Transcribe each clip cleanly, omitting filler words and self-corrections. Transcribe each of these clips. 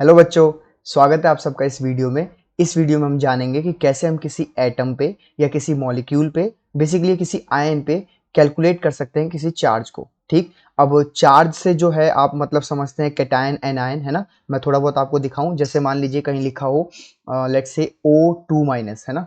Hello बच्चों, स्वागत है आप सबका इस वीडियो में। इस वीडियो में हम जानेंगे कि कैसे हम किसी एटम पे या किसी मॉलिक्यूल पे, बेसिकली किसी आयन पे कैलकुलेट कर सकते हैं किसी चार्ज को। ठीक, अब चार्ज से जो है आप मतलब समझते हैं कैटायन एनायन, है ना। मैं थोड़ा बहुत आपको दिखाऊं, जैसे मान लीजिए कहीं लिखा हो लेट्स से O2-, है ना।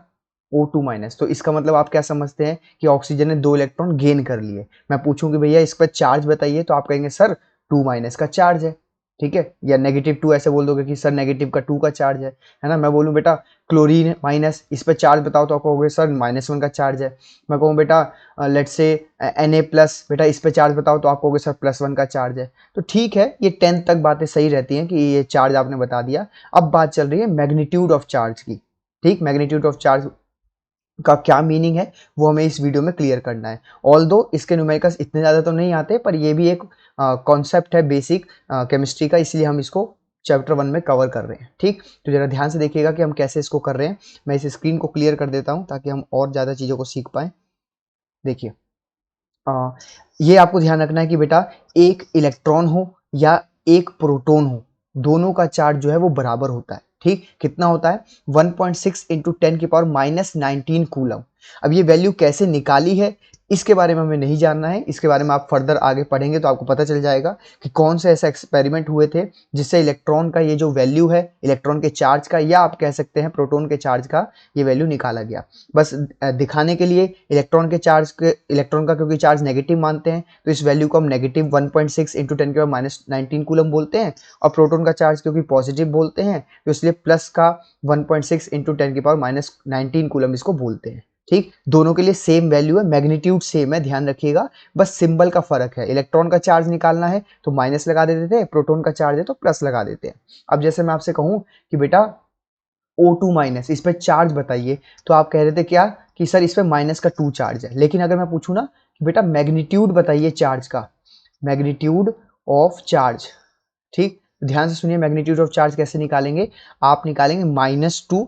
O2-, तो इसका मतलब आप क्या समझते हैं कि ऑक्सीजन ने 2 इलेक्ट्रॉन गेन कर लिए। मैं पूछूं कि भैया इस पर चार्ज बताइए, तो आप कहेंगे सर 2- का चार्ज है। ठीक है, या -2 ऐसे बोल दोगे कि सर नेगेटिव का 2 का चार्ज है ना। मैं बोलूँ बेटा क्लोरीन माइनस, इस पर चार्ज बताओ, तो आप कहोगे सर -1 का चार्ज है। मैं कहूँ बेटा लेट्स से Na+, बेटा इस पे चार्ज बताओ, तो आप कहोगे सर +1 का चार्ज है। तो ठीक है, ये 10th तक बातें सही रहती हैं कि ये चार्ज आपने बता दिया। अब बात चल रही है मैग्नीट्यूड ऑफ चार्ज की। ठीक, मैग्नीट्यूड ऑफ चार्ज का क्या मीनिंग है वो हमें इस वीडियो में क्लियर करना है। ऑल्दो इसके न्यूमेरिकल्स इतने ज़्यादा तो नहीं आते, पर ये भी एक कॉन्सेप्ट है बेसिक केमिस्ट्री का, इसलिए हम इसको चैप्टर 1 में कवर कर रहे हैं। ठीक, तो जरा ध्यान से देखिएगा कि हम कैसे इसको कर रहे हैं। मैं इस स्क्रीन को क्लियर कर देता हूँ ताकि हम और ज़्यादा चीज़ों को सीख पाएँ। देखिए, अ, ये आपको ध्यान रखना है कि बेटा एक इलेक्ट्रॉन हो या एक प्रोटॉन हो, दोनों का चार्ज जो है वो बराबर होता है। ठीक, कितना होता है 1.6 इंटू 10⁻⁻19 कूलम। अब ये वैल्यू कैसे निकाली है इसके बारे में हमें नहीं जानना है, इसके बारे में आप फर्दर आगे पढ़ेंगे तो आपको पता चल जाएगा कि कौन से ऐसे एक्सपेरिमेंट हुए थे जिससे इलेक्ट्रॉन का ये जो वैल्यू है, इलेक्ट्रॉन के चार्ज का, या आप कह सकते हैं प्रोटॉन के चार्ज का, ये वैल्यू निकाला गया। बस दिखाने के लिए इलेक्ट्रॉन का क्योंकि चार्ज नेगेटिव मानते हैं, तो इस वैल्यू को हम -1.6 इंटू 10⁻⁻19 कूलम बोलते हैं। और प्रोटॉन का चार्ज क्योंकि पॉजिटिव बोलते हैं, तो इसलिए प्लस का 1.6 इंटू 10⁻⁻19 कूलम इसको बोलते हैं। ठीक, दोनों के लिए सेम वैल्यू है, मैग्नीट्यूड सेम है, ध्यान रखिएगा। बस सिंबल का फर्क है, इलेक्ट्रॉन का चार्ज निकालना है तो माइनस लगा देते थे, प्रोटॉन का चार्ज है तो प्लस लगा देते हैं। अब जैसे मैं आपसे कहूं कि बेटा O2-, इस पे चार्ज बताइए, तो आप कह रहे थे क्या कि सर इस पे -2 चार्ज है। लेकिन अगर मैं पूछूं ना कि बेटा मैग्नीट्यूड बताइए चार्ज का, मैग्नीट्यूड ऑफ चार्ज। ठीक, ध्यान से सुनिए, मैग्नीट्यूड ऑफ चार्ज कैसे निकालेंगे। आप निकालेंगे -2,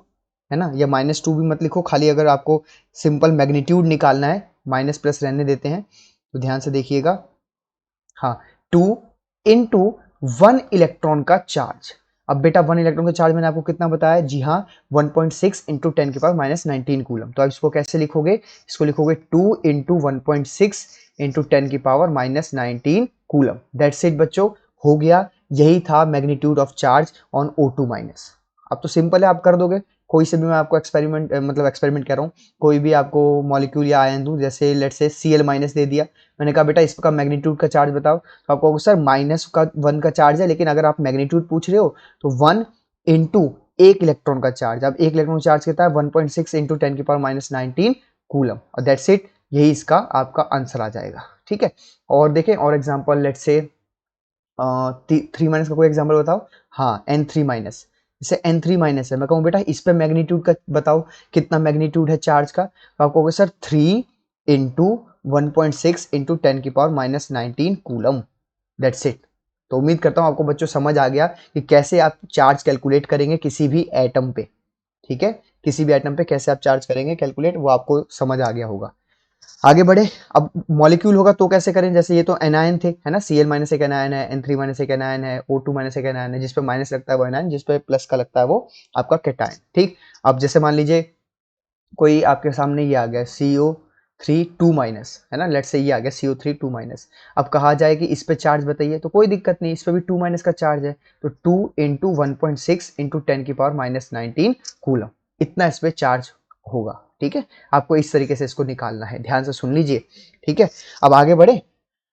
है ना, या -2 भी मत लिखो, खाली अगर आपको सिंपल मैग्नीट्यूड निकालना है, माइनस प्लस रहने देते हैं। तो ध्यान से देखिएगा, हाँ, 2 इंटू 1 इलेक्ट्रॉन का चार्ज। अब बेटा 1 इलेक्ट्रॉन का चार्ज मैंने आपको कितना बताया, जी हाँ 1.6 इंटू 10⁻⁻19 कूलम। तो आप इसको कैसे लिखोगे, इसको लिखोगे 2 into 1.6 into 10⁻⁻19 coulomb. That's it बच्चों, हो गया। यही था magnitude of charge on O2-। अब तो सिंपल है, आप कर दोगे। कोई से भी मैं आपको एक्सपेरिमेंट मतलब एक्सपेरिमेंट कह रहा हूँ, कोई भी आपको मॉलिक्यूल या आयन दूं, जैसे लेट्स से Cl- दे दिया, मैंने कहा बेटा इसका मैग्नीट्यूड का चार्ज बताओ, तो आप कहोगे सर -1 का चार्ज है। लेकिन अगर आप मैग्नीट्यूड पूछ रहे हो तो 1 इंटू एक इलेक्ट्रॉन का चार्ज, अब एक इलेक्ट्रॉन चार्ज कितना है 1.6 इंटू 10⁻⁻19 कूलम, और दैट्स इट, यही इसका आपका आंसर आ जाएगा। ठीक है, और देखें और एग्जांपल, लेट्स से 3- का कोई एग्जांपल बताओ। हाँ, N3-, जैसे N3- है, मैं कहूँ बेटा इस पे मैग्नीट्यूड का बताओ, कितना मैग्नीट्यूड है चार्ज का, तो आप कहोगे sir 3 into 1.6 into 10⁻⁻19 coulomb. That's it. तो उम्मीद करता हूँ आपको बच्चों समझ आ गया कि कैसे आप चार्ज कैलकुलेट करेंगे किसी भी एटम पे। ठीक है, किसी भी एटम पे कैसे आप चार्ज करेंगे कैलकुलेट, वो आपको समझ आ गया होगा। आगे बढ़े, अब मॉलिक्यूल होगा तो कैसे करें, जैसे ये तो एनायन थे, है ना, Cl- एक एनायन है, N3- एक एनायन है, O2- एक एनायन है, जिसपे माइनस लगता है वो एनायन, जिसपे प्लस का लगता है वो आपका कैटायन। ठीक, अब जैसे मान लीजिए कोई आपके सामने ये आ गया CO3 2-, है ना, लेट्स से ये आ गया CO3 2-। अब कहा जाए कि इस पे चार्ज बताइए, तो कोई दिक्कत नहीं, इस पे भी 2- का चार्ज है, तो 2 इंटू 1.6 इंटू 10⁻⁻19 कूलम, इतना इस पे चार्ज होगा। ठीक है, आपको इस तरीके से इसको निकालना है, ध्यान से सुन लीजिए। ठीक है, अब आगे बढ़े।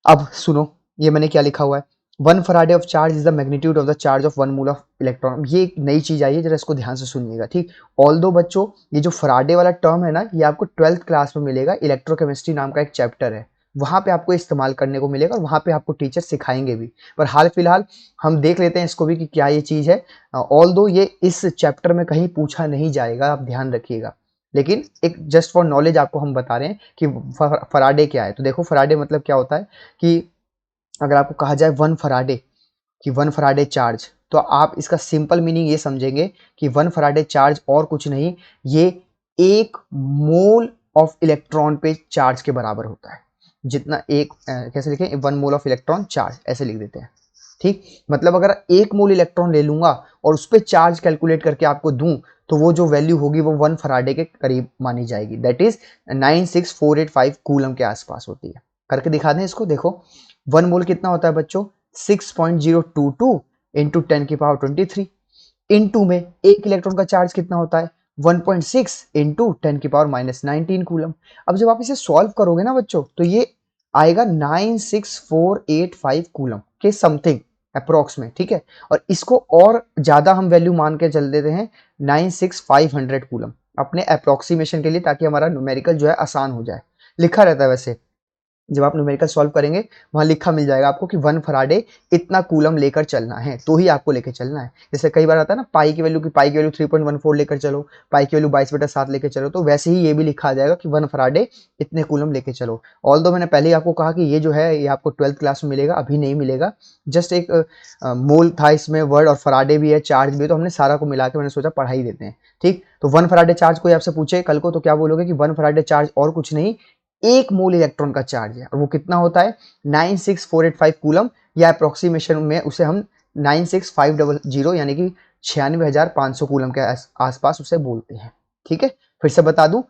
अब सुनो, ये मैंने क्या लिखा हुआ है, 1 Faraday of charge is the magnitude of the charge of 1 mole of electron. ये एक नई चीज आई है, जरा इसको ध्यान से सुनिएगा। ठीक, ऑल्दो बच्चों ये जो फराडे वाला टर्म है ना, ये आपको 12th क्लास में मिलेगा, इलेक्ट्रोकेमिस्ट्री नाम का एक चैप्टर है, वहां पे आपको इस्तेमाल करने को मिलेगा, और वहां पे आपको टीचर सिखाएंगे भी। पर हाल फिलहाल हम देख लेते हैं इसको भी कि क्या ये चीज है। ऑल्दो ये इस चैप्टर में कहीं पूछा नहीं जाएगा, आप ध्यान रखिएगा, लेकिन एक जस्ट फॉर नॉलेज आपको हम बता रहे हैं कि फराडे क्या है। तो देखो, फराडे मतलब क्या होता है कि अगर आपको कहा जाए 1 फराडे, कि 1 फराडे चार्ज, तो आप इसका सिंपल मीनिंग ये समझेंगे कि 1 फराडे चार्ज और कुछ नहीं, ये 1 मोल ऑफ इलेक्ट्रॉन पे चार्ज के बराबर होता है। जितना एक कैसे लिखें, 1 मोल ऑफ इलेक्ट्रॉन चार्ज, ऐसे लिख देते हैं। ठीक, मतलब अगर 1 मोल इलेक्ट्रॉन ले लूंगा और उस पर चार्ज कैलकुलेट करके आपको दूं तो वो जो वैल्यू होगी वो 1 फराडे के करीब मानी जाएगी, दैट इज 96485 कूलम के आसपास होती है। करके दिखा दें इसको, देखो 1 मोल कितना होता है बच्चों, 6.022 इंटू 10⁻23। इनटू में एक इलेक्ट्रॉन का चार्ज कितना होता है, 1.6 इंटू 10⁻⁻19 कूलम। अब जब आप इसे सॉल्व करोगे ना बच्चों तो ये आएगा 96485 कूलम के समथिंग अप्रोक्स में, ठीक है। और इसको और ज्यादा हम वैल्यू मान के चल देते हैं 96500 कूलम अपने अप्रोक्सीमेशन के लिए, ताकि हमारा न्यूमेरिकल जो है आसान हो जाए। लिखा रहता है वैसे, जब आप न्यूमेरिकल सॉल्व करेंगे वहां लिखा मिल जाएगा आपको कि 1 फराडे इतना कूलम लेकर चलना है, तो ही आपको लेकर चलना है। जैसे कई बार आता है ना पाई की वैल्यू 3.14 लेकर चलो, पाई की वैल्यू 22/7 लेकर चलो, तो वैसे ही ये भी लिखा आ जाएगा कि 1 फराडे इतने कूलम लेकर चलो। ऑल्दो मैंने पहले ही आपको कहा कि ये जो है ये आपको 12th क्लास में मिलेगा, अभी नहीं मिलेगा। जस्ट एक मोल था इसमें वर्ड, और फराडे भी है, चार्ज भी है, तो हमने सारा को मिला के मैंने सोचा पढ़ा ही देते हैं। ठीक, तो 1 फराडे चार्ज कोई आपसे पूछे कल को तो क्या बोलोगे कि 1 फराडे चार्ज और कुछ नहीं, 1 मोल इलेक्ट्रॉन का चार्ज है, और वो कितना होता है 96485 कूलम, या अप्रोक्सीमेशन में उसे हम 96500 यानी कि 96,500 कूलम के आसपास उसे बोलते हैं। ठीक है, फिर से बता दूं,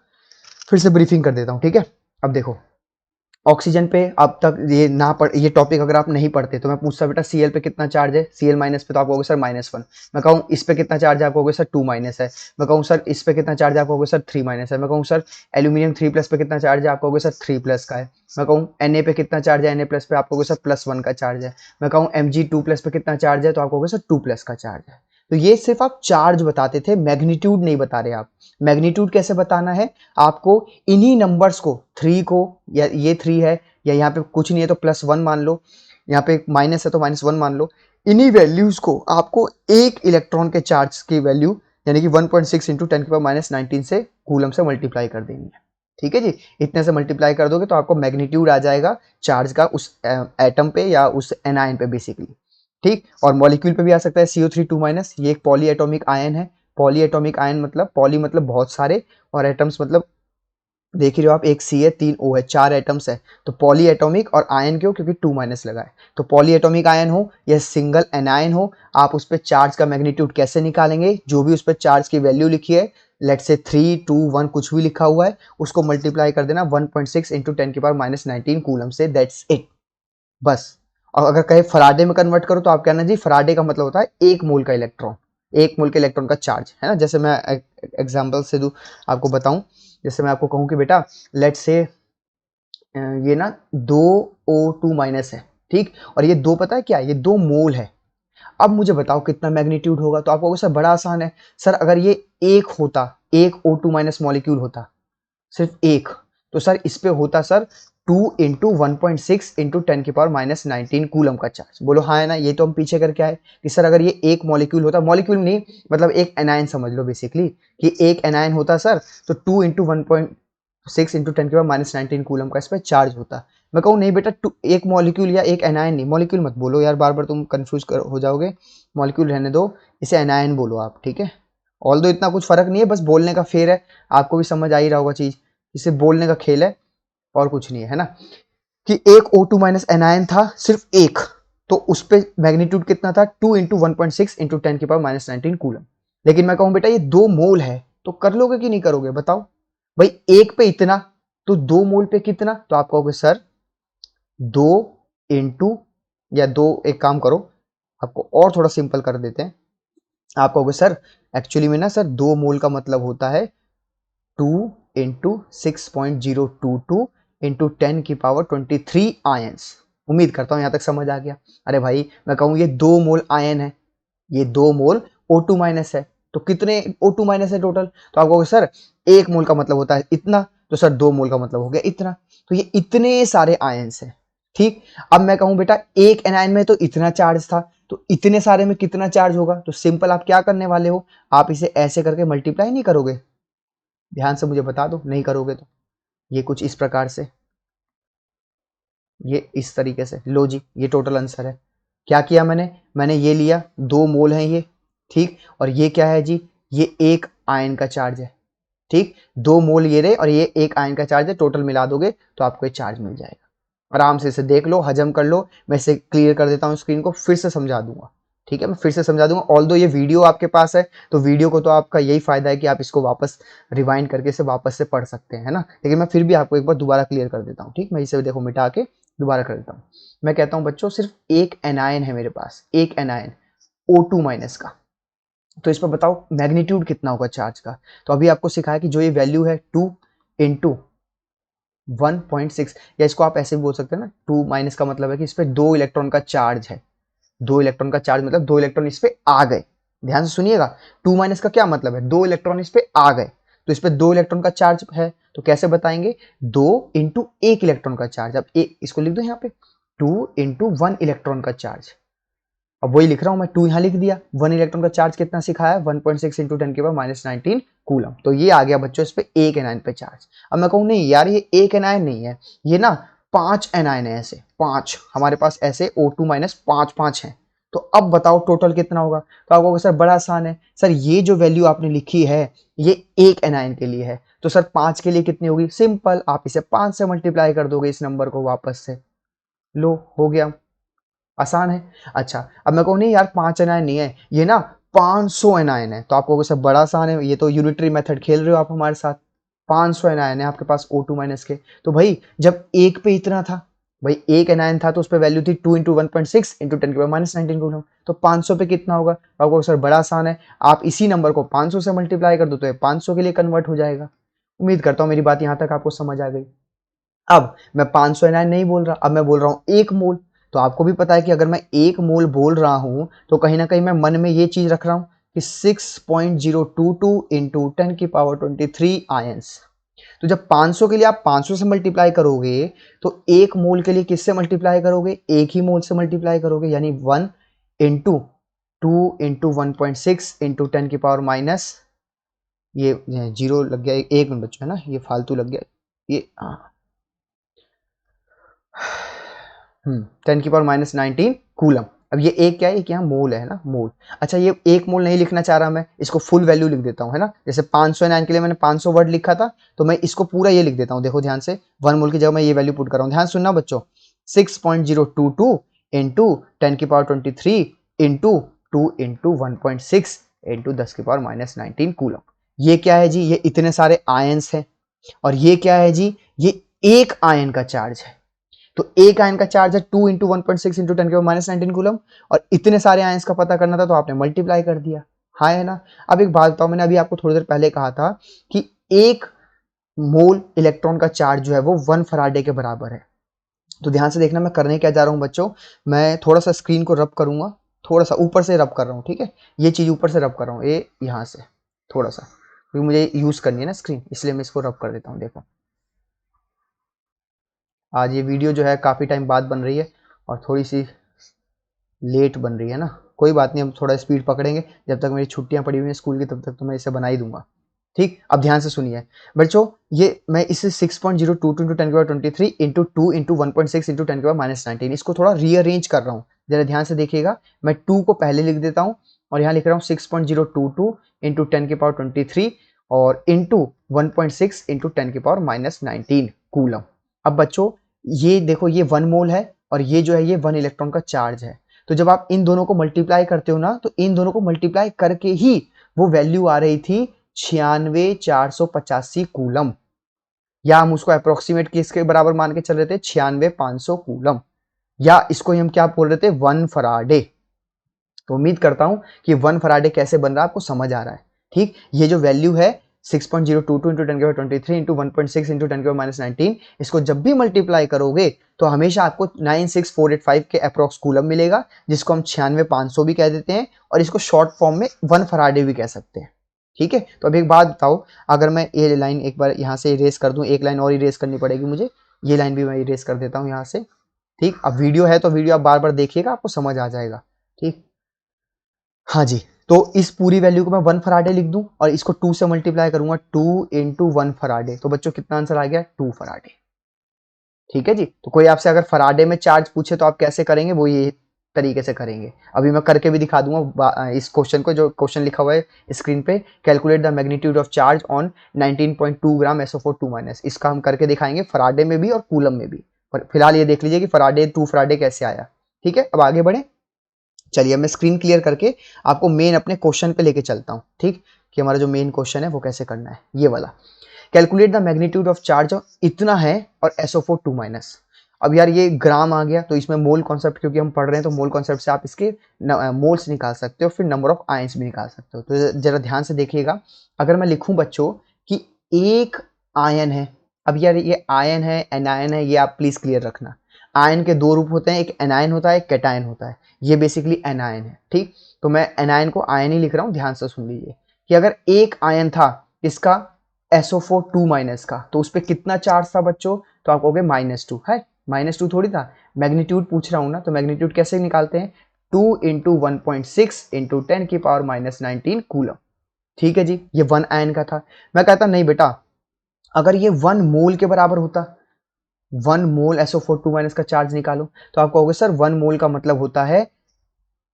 फिर से ब्रीफिंग कर देता हूं, ठीक है। अब देखो ऑक्सीजन पे अब तक ये टॉपिक अगर आप नहीं पढ़ते तो मैं पूछता बेटा Cl पे कितना चार्ज है, Cl माइनस पे, तो आप कहोगे सर -1। मैं कहूँ इस पे कितना चार्ज है, आप कहोगे सर 2 माइनस है। मैं कहूँ सर इस पे कितना चार्ज है, आप कहोगे सर 3 माइनस है। मैं कहूँ सर एल्यूमिनियम 3+ पे कितना चार्ज है, आप कहोगे सर 3+ का है। मैं कहूँ Na पे कितना चार्ज है, Na+ पे आप कहोगे सर +1 का चार्ज है। मैं कहूँ Mg2+ पे कितना चार्ज है, तो आप कहोगे सर 2+ का चार्ज है। तो ये सिर्फ आप चार्ज बताते थे, मैग्नीट्यूड नहीं बता रहे आप। मैग्नीट्यूड कैसे बताना है आपको, इन्हीं नंबर्स को 3 को, या ये 3 है, या यहाँ पे कुछ नहीं है तो +1 मान लो, यहाँ पे माइनस है तो -1 मान लो, इन्हीं वैल्यूज को आपको एक इलेक्ट्रॉन के चार्ज की वैल्यू यानी कि 1.6 इंटू 10⁻19 से कूलम से मल्टीप्लाई कर देनी है। ठीक है जी, इतने से मल्टीप्लाई कर दोगे तो आपको मैग्नीट्यूड आ जाएगा चार्ज का उस एटम पे या उस एनायन पे बेसिकली। ठीक, और मॉलिक्यूल पे भी आ सकता है CO3 2-, ये एक पॉली एटॉमिक आयन है। पॉली एटॉमिक आयन मतलब पॉली मतलब बहुत सारे, और एटम्स मतलब देख ही रहे हो आप, एक सी है 3 O है, 4 एटम्स है। तो पॉली एटॉमिक, और आयन क्यों, क्योंकि 2- लगा है। तो पॉली एटॉमिक आयन हो या सिंगल एनायन हो, आप उस पर चार्ज का मैग्नीट्यूड कैसे निकालेंगे, जो भी उस पर चार्ज की वैल्यू लिखी है, लेट से 3, 2, 1 कुछ भी लिखा हुआ है, उसको मल्टीप्लाई कर देना 1.6 इंटू 10⁻⁻19 कूलम से, दैट्स इट, बस। और अगर कहे फराडे में कन्वर्ट करो तो आप कहना जी फराडे का मतलब होता है 1 मोल का इलेक्ट्रॉन, 1 मोल के इलेक्ट्रॉन का चार्ज, है ना। जैसे मैं एग्जांपल से दूं आपको बताऊं, जैसे मैं आपको कहूं कि बेटा लेट्स से ये ना 2O2- है, ठीक, और ये 2 पता है क्या है, ये 2 मोल है। अब मुझे बताओ कितना मैग्नीट्यूड होगा, तो आप कहोगे सर बड़ा आसान है सर, अगर ये एक होता, एक O2- मॉलिक्यूल होता, सिर्फ एक, तो सर इस पे होता सर 2 इंटू 1.6 इंटू 10⁻⁻19 कूलम का चार्ज। बोलो हाँ है ना, ये तो हम पीछे करके आए कि सर अगर ये एक मॉलिक्यूल होता, मॉलिक्यूल नहीं मतलब एक एनायन समझ लो बेसिकली, कि एक एनायन होता सर, तो 2 इंटू 1.6 इंटू 10⁻⁻19 कूलम का इस पर चार्ज होता। मैं कहूँ नहीं बेटा एक मॉलिक्यूल या एक एनायन नहीं, मॉलिक्यूल मत बोलो यार, बार बार तुम कंफ्यूज हो जाओगे, मॉलिक्यूल रहने दो, इसे एनायन बोलो आप, ठीक है। ऑल्दो इतना कुछ फर्क नहीं है, बस बोलने का फेर है, आपको भी समझ आ ही रहा होगा चीज, इसे बोलने का खेल है और कुछ नहीं है ना। कि एक O2- एनायन था, सिर्फ एक, तो उस पे मैग्नीट्यूड कितना था, 2 इंटू 1.6 इंटू 10⁻⁻19 कूलम। लेकिन मैं कहूं बेटा ये 2 मोल है, तो कर लोगे कि नहीं करोगे बताओ भाई, एक पे इतना तो 2 मोल पे कितना, तो आप कहोगे सर 2 इंटू, या 2, एक काम करो आपको और थोड़ा सिंपल कर देते हैं, आप कहोगे सर एक्चुअली में ना सर 2 मोल का मतलब होता है 2 इंटू 6.022 इंटू 10⁻23 आयंस। उम्मीद करता हूं यहां तक समझ आ गया। अरे भाई मैं कहूं ये 2 मोल आयन है, ये 2 मोल O2- है, तो कितने O2- है टोटल, तो आप कहोगे सर 1 मोल का मतलब होता है इतना, तो सर 2 मोल का मतलब हो गया इतना, तो ये इतने सारे आयंस है। ठीक, अब मैं कहूं बेटा एक एनायन में तो इतना चार्ज था, तो इतने सारे में कितना चार्ज होगा, तो सिंपल आप क्या करने वाले हो, आप इसे ऐसे करके मल्टीप्लाई नहीं करोगे, ध्यान से मुझे बता दो, नहीं करोगे तो ये कुछ इस प्रकार से, ये इस तरीके से, लो जी ये टोटल आंसर है। क्या किया मैंने ये लिया 2 मोल है ये, ठीक, और ये क्या है जी, ये एक आयन का चार्ज है, ठीक, 2 मोल ये रहे और ये एक आयन का चार्ज है, टोटल मिला दोगे तो आपको ये चार्ज मिल जाएगा। आराम से इसे देख लो, हजम कर लो। मैं इसे क्लियर कर देता हूँ, स्क्रीन को फिर से समझा दूंगा। ठीक है, मैं फिर से समझा दूंगा। ऑल दो ये वीडियो आपके पास है, तो वीडियो को तो आपका यही फायदा है कि आप इसको वापस रिवाइंड करके इसे वापस से पढ़ सकते हैं, है ना। लेकिन मैं फिर भी आपको एक बार दोबारा क्लियर कर देता हूँ। ठीक, मैं इसे देखो मिटा के दोबारा कर देता हूँ। मैं कहता हूँ बच्चों, सिर्फ एक एनायन है मेरे पास, एक एनायन O2 माइनस का। तो इस पर बताओ मैग्नीट्यूड कितना होगा चार्ज का। तो अभी आपको सिखाया कि जो ये वैल्यू है 2 इंटू 1.6, या इसको आप ऐसे भी बोल सकते हैं ना, 2 माइनस का मतलब है कि इस पे 2 इलेक्ट्रॉन का चार्ज है। 2 इलेक्ट्रॉन का चार्ज मतलब 2 इलेक्ट्रॉन इस पे आ गए। ध्यान से सुनिएगा, 2 माइनस का क्या मतलब है, 2 इलेक्ट्रॉन इस पे आ गए। तो इस पे 2 इलेक्ट्रॉन का चार्ज है, तो कैसे बताएंगे, 2 इंटू 1 इलेक्ट्रॉन का चार्ज। अब एक इसको लिख दो यहाँ पे, 2 इंटू 1 इलेक्ट्रॉन का चार्ज। अब वही लिख रहा हूं मैं, 2 यहां लिख दिया। 1 इलेक्ट्रॉन का चार्ज कितना सिखाया, 1.6 इंटू 10 के पावर -19 कूलम। तो ये आ गया बच्चों इस पे एक एनायन पे चार्ज। अब मैं कहूँ नहीं यार, ये एक एनायन नहीं है, ये ना 5 एनायन है। ऐसे 5 हमारे पास, ऐसे O2 माइनस 5 है। तो अब बताओ टोटल कितना होगा। तो आपको कहोगे सर बड़ा आसान है, सर ये जो वैल्यू आपने लिखी है ये एक एनायन के लिए है, तो सर 5 के लिए कितनी होगी। सिंपल, आप इसे 5 से मल्टीप्लाई कर दोगे इस नंबर को वापस से, लो हो गया। आसान है। अच्छा, अब मैं कहूँ नहीं यार 5 एनायन नहीं है, ये ना 500 एनायन है। तो आप कहोगे सर बड़ा आसान है, ये तो यूनिटरी मेथड खेल रहे हो आप हमारे साथ। 500 एनायन है आपके पास O2 माइनस के। तो भाई जब एक पे इतना था, भाई एक एनायन था तो उस पर वैल्यू थी 2 इंटू 1.6 इंटू 10 के पावर -19 कूलम। तो 500 पे कितना होगा। तो आपको सर बड़ा आसान है, आप इसी नंबर को 500 से मल्टीप्लाई कर दो तो ये 500 के लिए कन्वर्ट हो जाएगा। उम्मीद करता हूँ मेरी बात यहाँ तक आपको समझ आ गई। अब मैं 500 एनआई नहीं बोल रहा, अब मैं बोल रहा हूँ एक मोल। तो आपको भी पता है कि अगर मैं एक मोल बोल रहा हूं तो कहीं ना कहीं मैं मन में ये चीज रख रहा हूं कि 6.022 इंटू 10 की पावर 23 आयंस। तो जब 500 के लिए आप 500 से मल्टीप्लाई करोगे तो एक मोल के लिए किससे मल्टीप्लाई करोगे, एक ही मोल से मल्टीप्लाई करोगे, यानी 1 इंटू 2 इंटू 1.6 इंटू 10 की पावर माइनस, ये जीरो लग गया, एक मिनट बच्चों है ना, ये फालतू लग गया, ये 10 की पावर -19 कूलम। अब ये एक क्या है, एक यहाँ मोल है ना, मोल। अच्छा, ये एक मोल नहीं लिखना चाह रहा मैं, इसको फुल वैल्यू लिख देता हूँ, है ना। जैसे 500 9 के लिए मैंने 500 वर्ड लिखा था, तो मैं इसको पूरा ये लिख देता हूँ। देखो ध्यान से, 1 मोल की जगह मैं ये वैल्यू पुट कर रहा हूँ। ध्यान सुनना बच्चों, 6.022 इंटू 10 की पावर 23 इंटू 2 इंटू 1.6 इंटू 10 की पावर -19 कूलम। ये क्या है जी, ये इतने सारे आयंस हैं। और ये क्या है जी, ये एक आयन का चार्ज है। तो एक आयन का चार्ज है 2 इंटू 1.6 इंटू 10 के पावर -19 कूलम, और इतने सारे आयंस का पता करना था तो आपने मल्टीप्लाई कर दिया। हाँ है ना। अब एक बात बताओ, मैंने अभी आपको थोड़ी देर पहले कहा था कि एक मोल इलेक्ट्रॉन का चार्ज जो है वो 1 फराडे के बराबर है। तो ध्यान से देखना मैं करने क्या जा रहा हूं बच्चों, मैं थोड़ा सा स्क्रीन को रब करूंगा, थोड़ा सा ऊपर से रब कर रहा हूं। ठीक है, ये चीज ऊपर से रब कर रहा हूं, ये यहां से थोड़ा सा, क्योंकि मुझे यूज करनी है ना स्क्रीन, इसलिए मैं इसको रब कर देता हूं। देखो, आज ये वीडियो जो है काफ़ी टाइम बाद बन रही है और थोड़ी सी लेट बन रही है ना। कोई बात नहीं, हम थोड़ा स्पीड पकड़ेंगे। जब तक मेरी छुट्टियां पड़ी हुई हैं स्कूल की, तब तक तो मैं इसे बना ही दूंगा। ठीक, अब ध्यान से सुनिए बच्चों, ये मैं इसे 6.022 इंटू 10 के पावर 23 इंटू 2 इंटू 1.6 इंटू 10 के पावर -19, इसको थोड़ा रीअरेंज कर रहा हूँ। जरा ध्यान से देखिएगा, मैं 2 को पहले लिख देता हूँ और यहाँ लिख रहा हूँ 6.022 इंटू 10 के पावर 23 और इंटू 1.6 इंटू 10 के पावर -19 कूलम। अब बच्चों ये देखो, ये 1 मोल है और ये जो है ये 1 इलेक्ट्रॉन का चार्ज है। तो जब आप इन दोनों को मल्टीप्लाई करते हो ना, तो इन दोनों को मल्टीप्लाई करके ही वो वैल्यू आ रही थी 96,485 कूलम, या हम उसको अप्रोक्सीमेट किसके बराबर मान के चल रहे थे, 96,500 कूलम, या इसको हम क्या बोल रहे थे, 1 फराडे। तो उम्मीद करता हूं कि 1 फराडे कैसे बन रहा है आपको समझ आ रहा है। ठीक, ये जो वैल्यू है 6.022 इंटू 10 के पावर 23 इंटू 1.6 इंटू 10 के पावर -19, इसको जब भी मल्टीप्लाई करोगे तो हमेशा आपको 96485 के अप्रोक्स कूलम मिलेगा, जिसको हम 96,500 भी कह देते हैं और इसको शॉर्ट फॉर्म में 1 फराडे भी कह सकते हैं। ठीक है, तो अब एक बात बताओ, अगर मैं ये लाइन एक बार यहाँ से इरेज कर दूं, एक लाइन और इरेज करनी पड़ेगी मुझे, ये लाइन भी मैं इरेज कर देता हूँ यहाँ से। ठीक, अब वीडियो है तो वीडियो आप बार बार देखिएगा, आपको समझ आ जाएगा। ठीक, हाँ जी। तो इस पूरी वैल्यू को मैं 1 फराडे लिख दूं और इसको 2 से मल्टीप्लाई करूंगा, 2 इंटू 1 फराडे। तो बच्चों कितना आंसर आ गया, 2 फराडे। ठीक है जी। तो कोई आपसे अगर फराडे में चार्ज पूछे तो आप कैसे करेंगे, वो ये तरीके से करेंगे। अभी मैं करके भी दिखा दूंगा इस क्वेश्चन को, जो क्वेश्चन लिखा हुआ है स्क्रीन पे, calculate the magnitude of charge on 19.2 gram SO4 2 minus, इसका हम करके दिखाएंगे फराडे में भी और कूलम में भी। पर फिलहाल ये देख लीजिए कि फराडे 2 फराडे कैसे आया। ठीक है, अब आगे बढ़े। चलिए मैं स्क्रीन क्लियर करके आपको मेन अपने क्वेश्चन पे लेके चलता हूँ। ठीक, कि हमारा जो मेन क्वेश्चन है वो कैसे करना है, ये वाला। Calculate the magnitude of charge इतना है और SO4 2 माइनस। अब यार ये ग्राम आ गया तो इसमें मोल कॉन्सेप्ट क्योंकि हम पढ़ रहे हैं तो मोल कॉन्सेप्ट से आप इसके मोल्स निकाल सकते हो, फिर नंबर ऑफ आयंस भी निकाल सकते हो। तो जरा ध्यान से देखिएगा, अगर मैं लिखूं बच्चों कि एक आयन है, अब यार ये आयन है एनायन है, ये आप प्लीज क्लियर रखना। आयन के दो रूप होते हैं, एक एनायन होता है एक कैटायन होता है। ये बेसिकली एनायन है। ठीक, तो मैं एनायन को आयन ही लिख रहा हूँ, ध्यान से सुन लीजिए कि अगर एक आयन था इसका SO4 2 माइनस का, तो उस पर कितना चार्ज था बच्चों, तो आप कहोगे -2 है। -2 थोड़ी था, मैग्नीट्यूड पूछ रहा हूं ना, तो मैग्नीट्यूड कैसे निकालते हैं, 2 इंटू 1.6 इंटू 10⁻⁻19 कूलम। ठीक है जी, ये 1 आयन का था। मैं कहता नहीं बेटा, अगर ये 1 मोल के बराबर होता, 1 मोल SO4 2 माइनस का चार्ज निकालो, तो आप कहोगे सर 1 मोल का मतलब होता है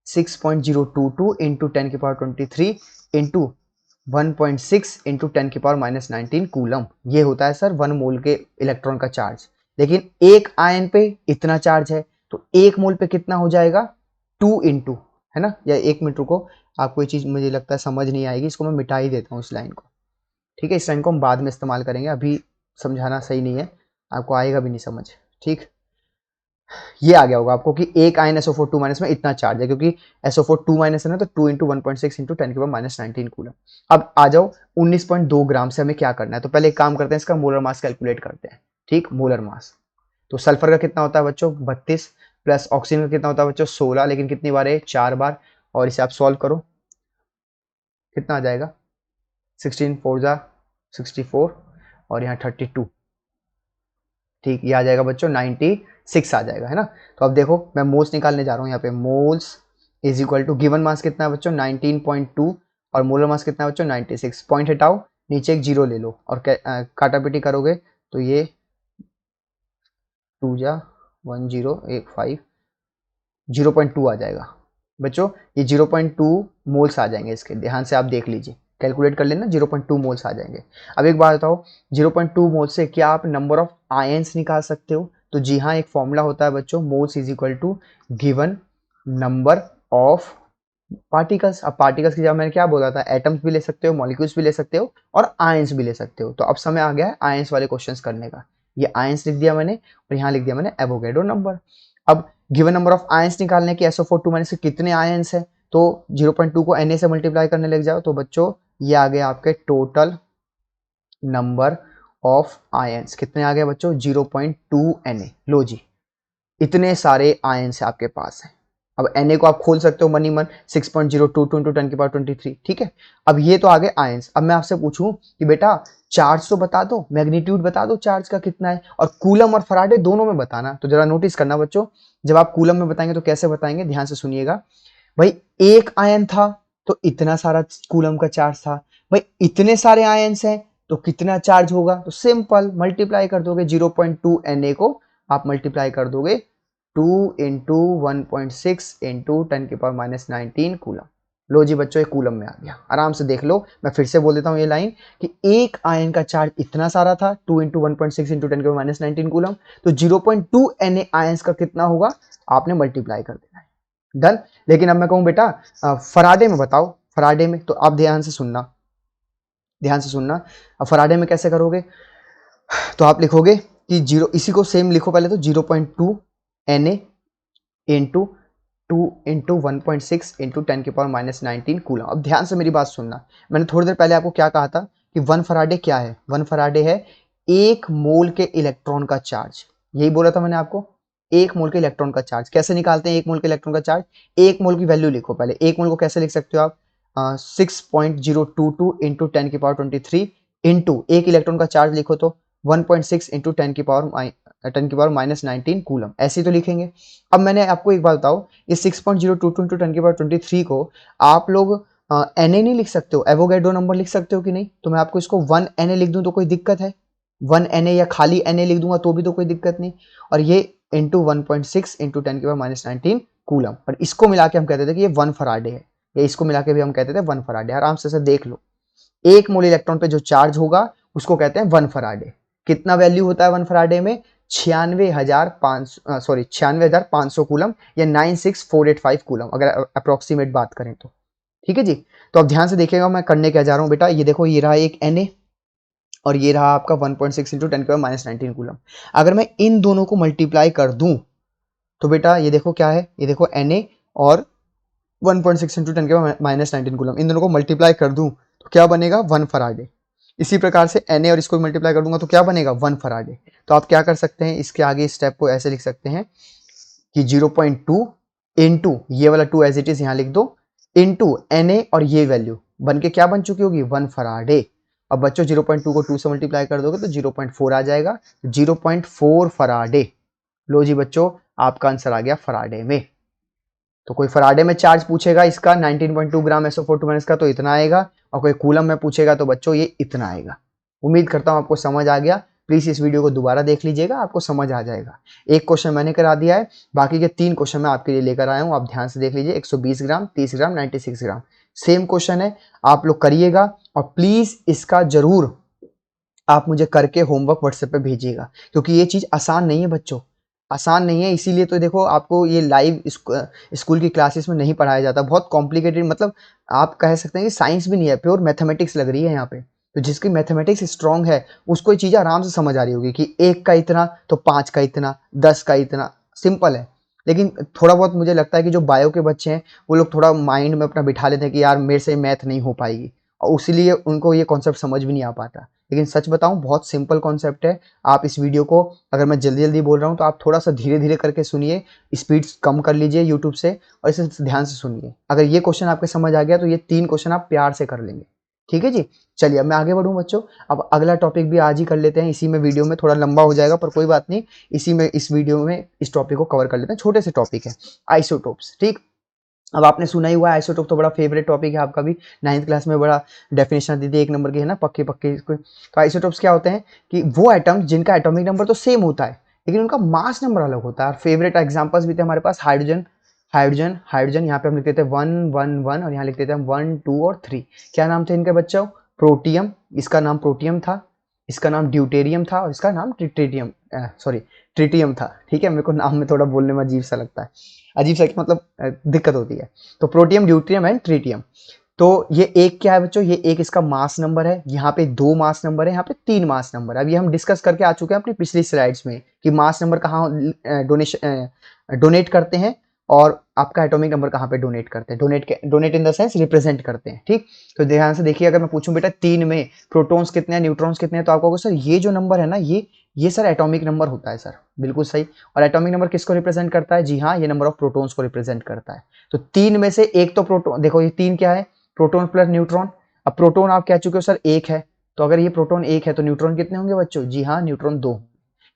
6.022 इंटू 10⁻23 इंटू 1.6 इंटू 10⁻⁻19 कूलम। ये होता है सर 1 मोल के इलेक्ट्रॉन का चार्ज। लेकिन एक आयन पे इतना चार्ज है, तो 1 मोल पे कितना हो जाएगा, 2 इंटू, है ना। या 1 मिनट रुको, आपको ये चीज मुझे लगता है समझ नहीं आएगी, इसको मैं मिटा ही देता हूँ इस लाइन को। ठीक है, इस लाइन को हम बाद में इस्तेमाल करेंगे, अभी समझाना सही नहीं है, आपको आएगा भी नहीं समझ। ठीक, ये आ गया होगा आपको कि एक आयन SO4 2 माइनस में इतना चार्ज है, क्योंकि SO4 2 माइनस है ना, तो 2 इंटू 1.6 इंटू 10⁻⁻19 कूलम। अब आ जाओ 19.2 ग्राम से हमें क्या करना है, तो पहले एक काम करते हैं, इसका मोलर मास कैलकुलेट करते हैं। ठीक, मोलर मास, तो सल्फर का कितना होता है बच्चों 32, प्लस ऑक्सीजन का कितना होता है बच्चों 16, लेकिन कितनी बार है 4 बार। और इसे आप सॉल्व करो, कितना आ जाएगा 16 4 जा 64 और यहाँ 32। ठीक, ये आ जाएगा बच्चों 96 आ जाएगा, है ना। तो अब देखो मैं मोल्स निकालने जा रहा हूँ यहाँ पे, moles is equal to given mass कितना है बच्चों 19.2 और मोलर मास कितना है बच्चों 96। पॉइंट हटाओ, नीचे एक जीरो ले लो और काटापीटी करोगे तो ये 2 जा 1 0 1 5 0.2 आ जाएगा बच्चों। ये 0.2 मोल्स आ जाएंगे इसके, ध्यान से आप देख लीजिए, कैलकुलेट कर लेना, 0.2 मोल्स आ जाएंगे। अब एक बात बताओ, 0.2 मोल से क्या आप नंबर ऑफ आयंस निकाल सकते हो, तो जी हाँ, एक फॉर्मूला होता है बच्चों, moles is equal to given number of particles. अब पार्टिकल्स की जगह मैंने क्या बोला था, एटम्स भी ले सकते हो, मॉलिक्यूल्स भी ले सकते हो और आयंस भी ले सकते हो। तो अब समय आ गया है आयंस वाले क्वेश्चंस करने का। ये आयंस लिख दिया मैंने और यहाँ लिख दिया मैंने एवोगैड्रो नंबर। अब गिवन नंबर ऑफ आयंस निकालने के SO4 2 माइनस के कितने आयंस है, तो 0.2 को Na से मल्टीप्लाई करने लग जाओ, तो बच्चों ये आ गया आपके टोटल नंबर ऑफ आयंस। कितने आ गए बच्चों 0.2 Na। लो जी, इतने सारे आयंस आपके पास हैं। अब Na को आप खोल सकते हो मनी मन 6.022 इंटू 10⁻23। ठीक है, अब ये तो आ गए आयंस। अब मैं आपसे पूछूं कि बेटा चार्ज तो बता दो, मैग्नीट्यूड बता दो चार्ज का कितना है, और कूलम और फराडे दोनों में बताना। तो जरा नोटिस करना बच्चों, जब आप कूलम में बताएंगे तो कैसे बताएंगे, ध्यान से सुनिएगा। भाई एक आयन था तो इतना सारा कूलम का चार्ज था, भाई इतने सारे आयंस हैं तो कितना चार्ज होगा, तो सिंपल मल्टीप्लाई कर दोगे 0.2 Na को, आप मल्टीप्लाई कर दोगे 2 इंटू 1.6 इंटू 10⁻⁻19 कूलम। लो जी बच्चों, ये कूलम में आ गया, आराम से देख लो। मैं फिर से बोल देता हूँ ये लाइन कि एक आयन का चार्ज इतना सारा था 2 इंटू 1.6 इंटू 10⁻⁻19 कूलम, तो 0.2 Na आयंस का कितना होगा, आपने मल्टीप्लाई कर देना है। डन। लेकिन अब मैं कहूँ बेटा फराडे में बताओ, फराडे में, तो आप ध्यान से सुनना, ध्यान से सुनना। अब फराडे में कैसे करोगे, तो आप लिखोगे कि जीरो, इसी को सेम लिखो पहले, तो 0.2 Na into 2 into 1.6 into 10⁻⁻19 coulomb. अब ध्यान से मेरी बात सुनना, मैंने थोड़ी देर पहले आपको क्या कहा था कि 1 फराडे क्या है, 1 फराडे है 1 मोल के इलेक्ट्रॉन का चार्ज। यही बोला था मैंने आपको, 1 मोल के इलेक्ट्रॉन का चार्ज। कैसे निकालते हैं 1 मोल के इलेक्ट्रॉन का चार्ज, 1 मोल की वैल्यू लिखो पहले। 1 मोल को कैसे लिख सकते हो आप, 6.022 इंटू 10⁻23 इंटू एक इलेक्ट्रॉन का चार्ज लिखो तो 1.6 इंटू 10⁻⁻19 कूलम, ऐसे ही तो लिखेंगे। अब मैंने आपको एक बात बताओ, ये 6.022 इंटू 10⁻23 को आप लोग Na नहीं लिख सकते हो, एवोगैड्रो नंबर लिख सकते हो कि नहीं, तो मैं आपको इसको 1 Na लिख दूं तो कोई दिक्कत है, 1 Na या खाली Na लिख दूंगा तो भी तो कोई दिक्कत नहीं। और ये इंटू 1.6 इंटू 10⁻⁻19 कूलम, और इसको मिला के हम कहते थे कि ये 1 फराडे है, या इसको मिला के भी हम कहते थे 1 फराडे। आराम से देख लो, 1 मोल इलेक्ट्रॉन पे जो चार्ज होगा उसको कहते हैं 1 फराडे। कितना वैल्यू होता है 1 फराडे में, 96,500 कूलम या 96485 कूलम, अगर अप्रोक्सीमेट बात करें तो। ठीक है जी। तो अब ध्यान से देखिएगा मैं करने क्या जा रहा हूँ बेटा। ये देखो, ये रहा एक Na और ये रहा आपका 1.6 इंटू 10⁻⁻19 कूलम। अगर मैं इन दोनों को मल्टीप्लाई कर दूं तो बेटा ये देखो क्या है, ये देखो Na और 1.6 इंटू 10⁻⁻19 कूलम, इन दोनों को मल्टीप्लाई कर दूं तो क्या बनेगा, 1 फराडे। इसी प्रकार से Na और इसको मल्टीप्लाई कर दूंगा तो क्या बनेगा, 1 फराडे। तो आप क्या कर सकते हैं, इसके आगे स्टेप को ऐसे लिख सकते हैं कि 0.2 इंटू ये वाला 2 एज इट इज यहाँ लिख दो, इंटू Na और ये वैल्यू बन के क्या बन चुकी होगी, 1 फराडे। अब बच्चों 0.2 को 2 से मल्टीप्लाई कर दोगे तो 0.4 आ जाएगा, 0.4 फराडे। लो जी बच्चों, आपका आंसर आ गया फराडे में। तो कोई फराडे में चार्ज पूछेगा इसका 19.2 ग्राम SO4 का तो इतना आएगा, और कोई कूलम में पूछेगा तो बच्चों ये इतना आएगा। उम्मीद करता हूं आपको समझ आ गया। प्लीज इस वीडियो को दोबारा देख लीजिएगा, आपको समझ आ जाएगा। एक क्वेश्चन मैंने करा दिया है, बाकी के 3 क्वेश्चन मैं आपके लिए लेकर आया हूं, आप ध्यान से देख लीजिए। 120 ग्राम, 30 ग्राम, 96 ग्राम, सेम क्वेश्चन है, आप लोग करिएगा। और प्लीज इसका जरूर आप मुझे करके होमवर्क व्हाट्सएप पे भेजिएगा, क्योंकि ये चीज आसान नहीं है बच्चों, आसान नहीं है। इसीलिए तो देखो आपको ये लाइव स्कूल की क्लासेस में नहीं पढ़ाया जाता, बहुत कॉम्प्लिकेटेड, मतलब आप कह सकते हैं कि साइंस भी नहीं है, प्योर मैथमेटिक्स लग रही है यहाँ पे। तो जिसकी मैथमेटिक्स स्ट्रांग है उसको ये चीज़ आराम से समझ आ रही होगी कि 1 का इतना तो 5 का इतना, 10 का इतना, सिंपल है। लेकिन थोड़ा बहुत मुझे लगता है कि जो बायो के बच्चे हैं वो लोग थोड़ा माइंड में अपना बिठा लेते हैं कि यार मेरे से मैथ नहीं हो पाएगी, और इसीलिए उनको ये कॉन्सेप्ट समझ भी नहीं आ पाता। लेकिन सच बताऊं, बहुत सिंपल कॉन्सेप्ट है। आप इस वीडियो को, अगर मैं जल्दी जल्दी बोल रहा हूं तो आप थोड़ा सा धीरे धीरे करके सुनिए, स्पीड कम कर लीजिए यूट्यूब से, और इसे ध्यान से सुनिए। अगर ये क्वेश्चन आपके समझ आ गया तो ये 3 क्वेश्चन आप प्यार से कर लेंगे। ठीक है जी। चलिए अब मैं आगे बढ़ूं बच्चों। अब अगला टॉपिक भी आज ही कर लेते हैं, इसी में वीडियो में थोड़ा लंबा हो जाएगा पर कोई बात नहीं, इसी में इस वीडियो में इस टॉपिक को कवर कर लेते हैं। छोटे से टॉपिक है, आइसोटोप्स। ठीक। अब आपने सुना ही हुआ है, आइसोटोप तो बड़ा फेवरेट टॉपिक है आपका भी, 9th क्लास में बड़ा डेफिनेशन दी थी 1 नंबर की, है ना, पक्के पक्के इसको। तो आइसोटोप्स क्या होते हैं कि वो एटम जिनका एटॉमिक नंबर तो सेम होता है लेकिन उनका मास नंबर अलग होता है। और फेवरेट एग्जांपल्स भी थे हमारे पास, हाइड्रोजन, हाइड्रोजन, हाइड्रोजन, यहाँ पे हम लिखते थे 1 1 1 और यहाँ लिखते थे हम 1 2 और 3। क्या नाम थे इनके बच्चों, प्रोटियम, इसका नाम प्रोटियम था, इसका नाम ड्यूटेरियम था और इसका नाम ट्रिटियम, सॉरी ट्रिटियम था। ठीक है, मेरे को नाम में थोड़ा बोलने में अजीब सा लगता है, अजीब सा मतलब दिक्कत होती है। तो प्रोटियम, ड्यूटेरियम एंड ट्रिटियम। तो ये एक क्या है बच्चों, ये एक इसका मास नंबर है, यहाँ पे 2 मास नंबर है, यहाँ पे 3 मास नंबर है। अब ये हम डिस्कस करके आ चुके हैं अपनी पिछली स्लाइड्स में कि मास नंबर कहाँ डोनेट करते हैं और आपका एटॉमिक नंबर कहाँ पे डोनेट करते हैं, donate in the sense represent करते हैं। ठीक। तो ध्यान से देखिए, अगर मैं पूछूं बेटा 3 में प्रोटॉन्स कितने हैं, न्यूट्रॉन्स कितने हैं, तो आपको सर ये जो नंबर है ना, ये सर एटॉमिक नंबर होता है सर, बिल्कुल सही। और एटॉमिक नंबर किसको रिप्रेजेंट करता है, जी हाँ, ये नंबर ऑफ प्रोटॉन्स को रिप्रेजेंट करता है। तो 3 में से एक तो प्रोटॉन, देखो ये 3 क्या है, प्रोटॉन प्लस न्यूट्रॉन। अब प्रोटॉन आप कह चुके हो सर 1 है, तो अगर ये प्रोटॉन 1 है तो न्यूट्रॉन कितने होंगे बच्चों, जी हाँ, न्यूट्रॉन 2।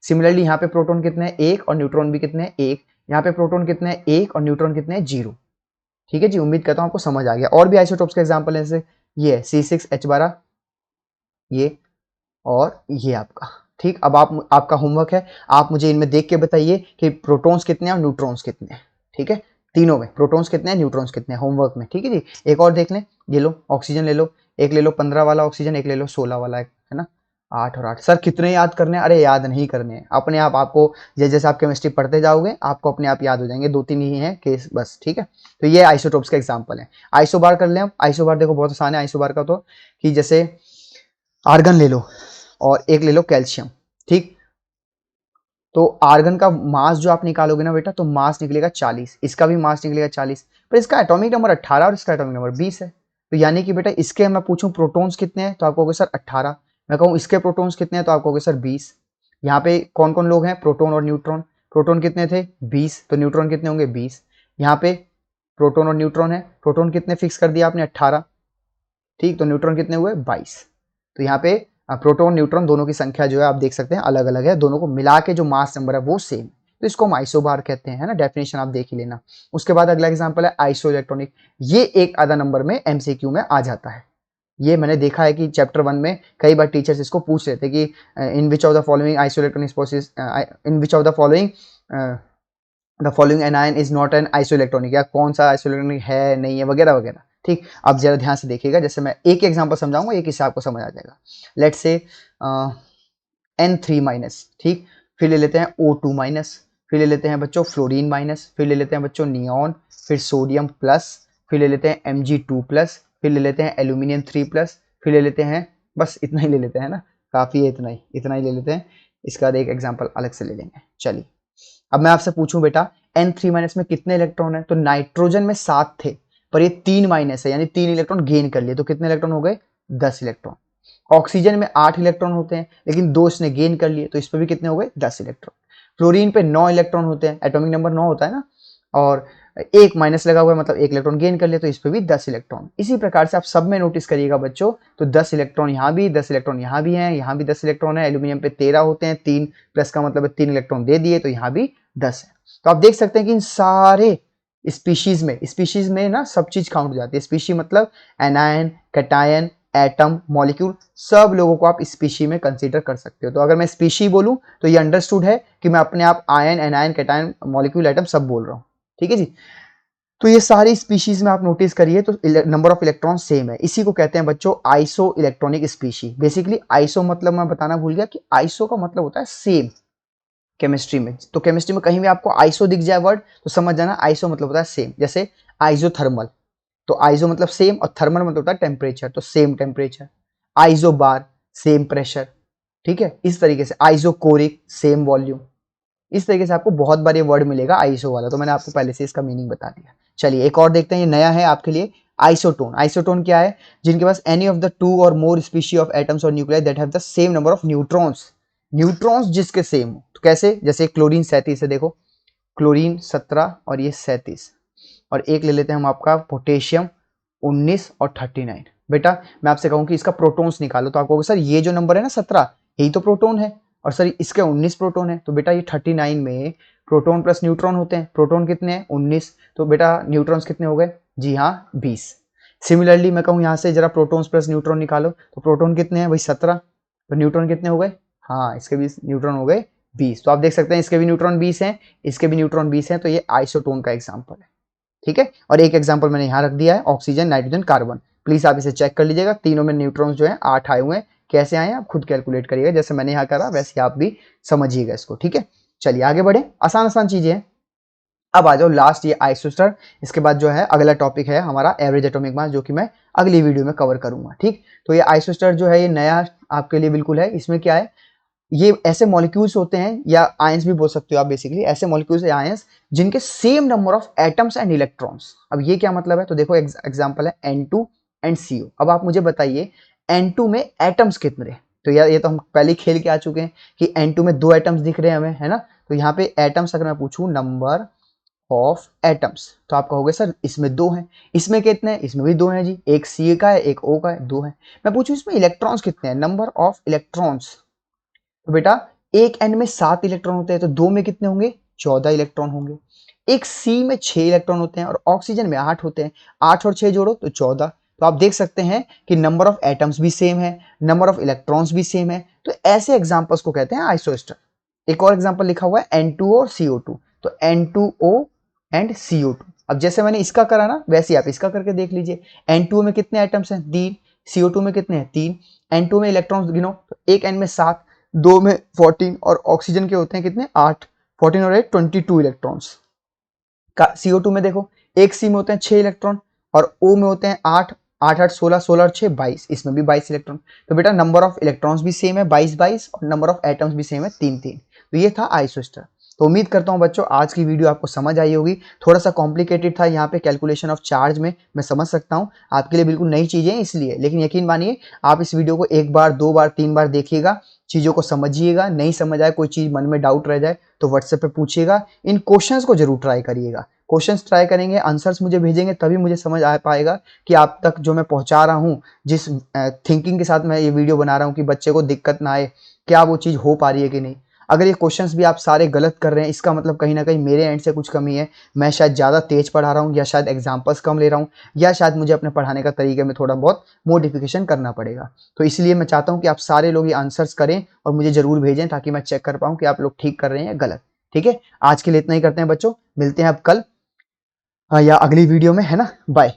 सिमिलरली यहाँ पे प्रोटॉन कितने हैं, 1, और न्यूट्रॉन भी कितने हैं, 1। यहाँ पे प्रोटॉन कितने हैं, 1, और न्यूट्रॉन कितने हैं, 0। ठीक है जी, उम्मीद करता हूँ आपको समझ आ गया। और भी आइसोटोप्स का एग्जांपल है, जैसे ये है C6H12, ये और ये आपका। ठीक। अब आपका होमवर्क है, आप मुझे इनमें देख के बताइए कि प्रोटॉन्स कितने हैं और न्यूट्रॉन्स कितने हैं। ठीक है, तीनों में प्रोटॉन्स कितने हैं, न्यूट्रॉन्स कितने हैं, होमवर्क में। ठीक है जी। एक और देख लें, ये लो ऑक्सीजन ले लो, एक ले लो 15 वाला ऑक्सीजन, एक ले लो 16 वाला, है ना। 8 और 8 सर कितने याद करने हैं, अरे याद नहीं करने हैं, अपने आप आपको जैसे जैसे आप केमिस्ट्री पढ़ते जाओगे आपको अपने आप याद हो जाएंगे, 2-3 ही है केस बस। ठीक है। तो ये आइसोटोप्स का एग्जाम्पल है। आइसोबार कर लें हम। आइसोबार देखो बहुत आसान है आइसोबार का, तो कि जैसे आर्गन ले लो और एक ले लो कैल्शियम। ठीक। तो आर्गन का मास जो आप निकालोगे ना बेटा, तो मास निकलेगा 40, इसका भी मास निकलेगा 40, पर इसका एटॉमिक नंबर 18 और इसका एटॉमिक नंबर 20 है। तो यानी कि बेटा इसके मैं पूछूं प्रोटॉन्स कितने हैं तो आप कहोगे सर 18, मैं कहूँ इसके प्रोटॉन्स कितने हैं तो आप कहोगे सर 20। यहाँ पे कौन कौन लोग हैं, प्रोटॉन और न्यूट्रॉन। प्रोटॉन कितने थे, 20, तो न्यूट्रॉन कितने होंगे, 20। यहाँ पे प्रोटॉन और न्यूट्रॉन है, प्रोटॉन कितने फिक्स कर दिया आपने, 18। ठीक। तो न्यूट्रॉन कितने हुए, 22। तो यहाँ पे प्रोटॉन न्यूट्रॉन दोनों की संख्या जो है आप देख सकते हैं अलग अलग है, दोनों को मिला के जो मास नंबर है वो सेम, तो इसको हम आइसोबार कहते हैं, है ना। डेफिनेशन आप देख ही लेना। उसके बाद अगला एग्जांपल है आइसो इलेक्ट्रॉनिक। ये एक आधा नंबर में एमसीक्यू में आ जाता है। ये मैंने देखा है कि चैप्टर 1 में कई बार टीचर्स इसको पूछ रहे थे कि in which of the following isoelectronic process, in which of the following anion is not an isoelectronic, या कौन सा आइसो इलेक्ट्रॉनिक है नहीं है वगैरह वगैरह। ठीक। आप जरा ध्यान से देखिएगा, जैसे मैं एक एग्जांपल समझाऊंगा, एक हिसाब को समझ आ जाएगा। Let's say N3 minus. ठीक। फिर ले लेते हैं O2-, फिर ले लेते हैं बच्चों फ्लोरीन-, फिर ले लेते हैं बच्चों नियॉन, फिर सोडियम प्लस, फिर ले लेते हैं Mg2+, फिर ले लेते हैं एल्यूमिनियम 3+, फिर ले लेते हैं, बस इतना ही ले लेते हैं ना, काफ़ी है इतना ही ले लेते हैं। इसका एक एग्जाम्पल अलग से ले लेंगे। चलिए अब मैं आपसे पूछूं बेटा N3- में कितने इलेक्ट्रॉन है, तो नाइट्रोजन में 7 थे पर ये 3- है, यानी 3 इलेक्ट्रॉन गेन कर लिए, तो कितने इलेक्ट्रॉन हो गए, 10 इलेक्ट्रॉन। ऑक्सीजन में 8 इलेक्ट्रॉन होते हैं लेकिन 2 इसने गेन कर लिए, तो इस पर भी कितने हो गए, 10 इलेक्ट्रॉन। फ्लोरीन पे 9 इलेक्ट्रॉन होते हैं, एटॉमिक नंबर 9 होता है ना, और एक माइनस लगा हुआ है मतलब 1 इलेक्ट्रॉन गेन कर लिया, तो इस पे भी 10 इलेक्ट्रॉन। इसी प्रकार से आप सब में नोटिस करिएगा बच्चों, तो 10 इलेक्ट्रॉन यहाँ भी, 10 इलेक्ट्रॉन यहाँ भी हैं, यहाँ भी 10 इलेक्ट्रॉन है। एल्यूमिनियम पे 13 होते हैं, 3 प्लस का मतलब 3 इलेक्ट्रॉन दे दिए, तो यहाँ भी 10 है। तो आप देख सकते हैं कि इन सारे स्पीशीज में ना सब चीज काउंट हो जाती है। स्पीशी मतलब एनायन, कैटायन, एटम, मॉलिक्यूल, सब लोगों को आप स्पीशी में कंसीडर कर सकते हो। तो अगर मैं स्पीशी बोलूं तो ये अंडरस्टूड है कि मैं अपने आप ion, anion, cation, molecule, atom सब बोल रहा हूँ। ठीक है जी। तो ये सारी स्पीशीज में आप नोटिस करिए तो नंबर ऑफ इलेक्ट्रॉन सेम है। इसी को कहते हैं बच्चों iso electronic species. Basically iso मतलब मैं बताना भूल गया कि आइसो का मतलब होता है सेम केमिस्ट्री में। तो केमिस्ट्री में कहीं भी आपको आइसो दिख जाए वर्ड तो समझ जाना आइसो मतलब होता है सेम। जैसे आइसोथर्मल, तो आइसो मतलब सेम और थर्मल मतलब होता है टेम्परेचर, तो सेम टेम्परेचर। आइसो बार, सेम प्रेशर। ठीक है, इस तरीके से आइसोकोरिक, सेम वॉल्यूम। इस तरीके से आपको बहुत बार ये वर्ड मिलेगा आइसो वाला, तो मैंने आपको पहले से इसका मीनिंग बता दिया। चलिए एक और देखते हैं, ये नया है आपके लिए, आइसोटोन। आइसोटोन क्या है, जिनके पास एनी ऑफ द 2 और मोर स्पीशी ऑफ एटम्स और nuclei that have the same number of neutrons. Neutrons जिसके सेम हो, तो कैसे, जैसे क्लोरीन 37 है, देखो क्लोरीन 17 और ये 37, और एक ले लेते हैं हम आपका पोटेशियम 19 और 39। बेटा मैं आपसे कहूँ कि इसका प्रोटॉन्स निकालो, तो आप कहोगे सर ये जो नंबर है ना 17, यही तो प्रोटॉन है, और सर इसके 19 प्रोटॉन है। तो बेटा ये 39 में प्रोटॉन प्लस न्यूट्रॉन होते हैं। प्रोटॉन कितने हैं, 19, तो बेटा न्यूट्रॉन्स कितने हो गए, जी हाँ 20। सिमिलरली मैं कहूँ यहाँ से जरा प्रोटॉन्स प्लस न्यूट्रॉन निकालो, तो प्रोटॉन कितने हैं भाई 17, तो न्यूट्रॉन कितने हो गए, हाँ इसके भी न्यूट्रॉन हो गए 20। तो आप देख सकते हैं इसके भी न्यूट्रॉन 20 हैं, इसके भी न्यूट्रॉन 20 हैं, तो ये आइसोटोन का एग्जाम्पल है। ठीक है, और एक एग्जाम्पल मैंने यहाँ रख दिया है ऑक्सीजन, नाइट्रोजन, कार्बन। प्लीज आप इसे चेक कर लीजिएगा, तीनों में न्यूट्रॉन्स जो है 8 आए हुए हैं। कैसे आए हैं आप खुद कैलकुलेट करिएगा, जैसे मैंने यहाँ करा वैसे आप भी समझिएगा इसको। ठीक है, चलिए आगे बढ़े, आसान आसान चीजें हैं। अब आ जाओ लास्ट ये आइसोस्टर, इसके बाद जो है अगला टॉपिक है हमारा एवरेज एटॉमिक मास, जो कि मैं अगली वीडियो में कवर करूंगा। ठीक, तो ये आइसोस्टर जो है ये नया आपके लिए बिल्कुल है। इसमें क्या है, ये ऐसे मॉलिक्यूल्स होते हैं या आयंस भी बोल सकते हो आप, बेसिकली ऐसे मॉलिक्यूल्स या आयंस जिनके same number of atoms and electrons. अब ये क्या मतलब है, तो देखो एग्जांपल है N2 एंड CO। अब आप मुझे बताइए N2 में एटम्स कितने, तो यार ये तो हम पहले ही खेल के आ चुके हैं कि N2 में 2 एटम्स दिख रहे हैं हमें, है ना। तो यहाँ पे एटम्स अगर मैं पूछूं नंबर ऑफ एटम्स, तो आप कहोगे सर इसमें 2 हैं, इसमें कितने हैं, इसमें भी 2 हैं जी, एक C का है एक O का है, 2 है। मैं पूछूं इसमें इलेक्ट्रॉन्स कितने हैं, नंबर ऑफ इलेक्ट्रॉन्स, तो बेटा एक एन में 7 इलेक्ट्रॉन होते हैं, तो 2 में कितने होंगे, 14 इलेक्ट्रॉन होंगे। एक सी में 6 इलेक्ट्रॉन होते हैं और ऑक्सीजन में 8 होते हैं, 8 और 6 जोड़ो तो 14। तो आप देख सकते हैं कि नंबर ऑफ एटम्स भी सेम है, नंबर ऑफ इलेक्ट्रॉन्स भी सेम है। तो ऐसे एग्जांपल्स को कहते हैं आइसोस्टर। एक और एग्जांपल लिखा हुआ है N2O और CO2, तो N2O एंड CO2। अब जैसे मैंने इसका करा ना वैसे ही आप इसका करके देख लीजिए। N2O में कितने एटम्स हैं, 3, CO2 में कितने हैं, 3। N2 में इलेक्ट्रॉन्स गिनो, तो एक N में 7, 2 में 14, और ऑक्सीजन के होते हैं कितने, 8। 14 और 8 22 इलेक्ट्रॉन्स का। CO2 में देखो एक सी में होते हैं 6 इलेक्ट्रॉन और O में होते हैं 8, 8 8 16, 16 और 6 22, इसमें भी 22 इलेक्ट्रॉन। तो बेटा नंबर ऑफ इलेक्ट्रॉन्स भी सेम है 22 22, और नंबर ऑफ एटम्स भी सेम है 3 3। तो ये था आइसोस्टर। तो उम्मीद करता हूं बच्चों आज की वीडियो आपको समझ आई होगी। थोड़ा सा कॉम्प्लिकेटेड था यहाँ पे कैलकुलेशन ऑफ चार्ज में, मैं समझ सकता हूँ आपके लिए बिल्कुल नई चीजें इसलिए, लेकिन यकीन मानिए आप इस वीडियो को 1 बार 2 बार 3 बार देखिएगा, चीज़ों को समझिएगा। नहीं समझ आए, कोई चीज़ मन में डाउट रह जाए तो व्हाट्सएप पे पूछिएगा। इन क्वेश्चंस को जरूर ट्राई करिएगा, क्वेश्चंस ट्राई करेंगे, आंसर्स मुझे भेजेंगे, तभी मुझे समझ आ पाएगा कि आप तक जो मैं पहुंचा रहा हूँ, जिस थिंकिंग के साथ मैं ये वीडियो बना रहा हूँ कि बच्चे को दिक्कत ना आए, क्या वो चीज़ हो पा रही है कि नहीं। अगर ये क्वेश्चंस भी आप सारे गलत कर रहे हैं, इसका मतलब कहीं ना कहीं मेरे एंड से कुछ कमी है। मैं शायद ज़्यादा तेज पढ़ा रहा हूँ, या शायद एग्जाम्पल्स कम ले रहा हूँ, या शायद मुझे अपने पढ़ाने का तरीके में थोड़ा बहुत मॉडिफिकेशन करना पड़ेगा। तो इसलिए मैं चाहता हूँ कि आप सारे लोग ये आंसर्स करें और मुझे जरूर भेजें, ताकि मैं चेक कर पाऊँ कि आप लोग ठीक कर रहे हैं या गलत। ठीक है, आज के लिए इतना ही करते हैं बच्चों, मिलते हैं अब कल या अगली वीडियो में, है ना। बाय।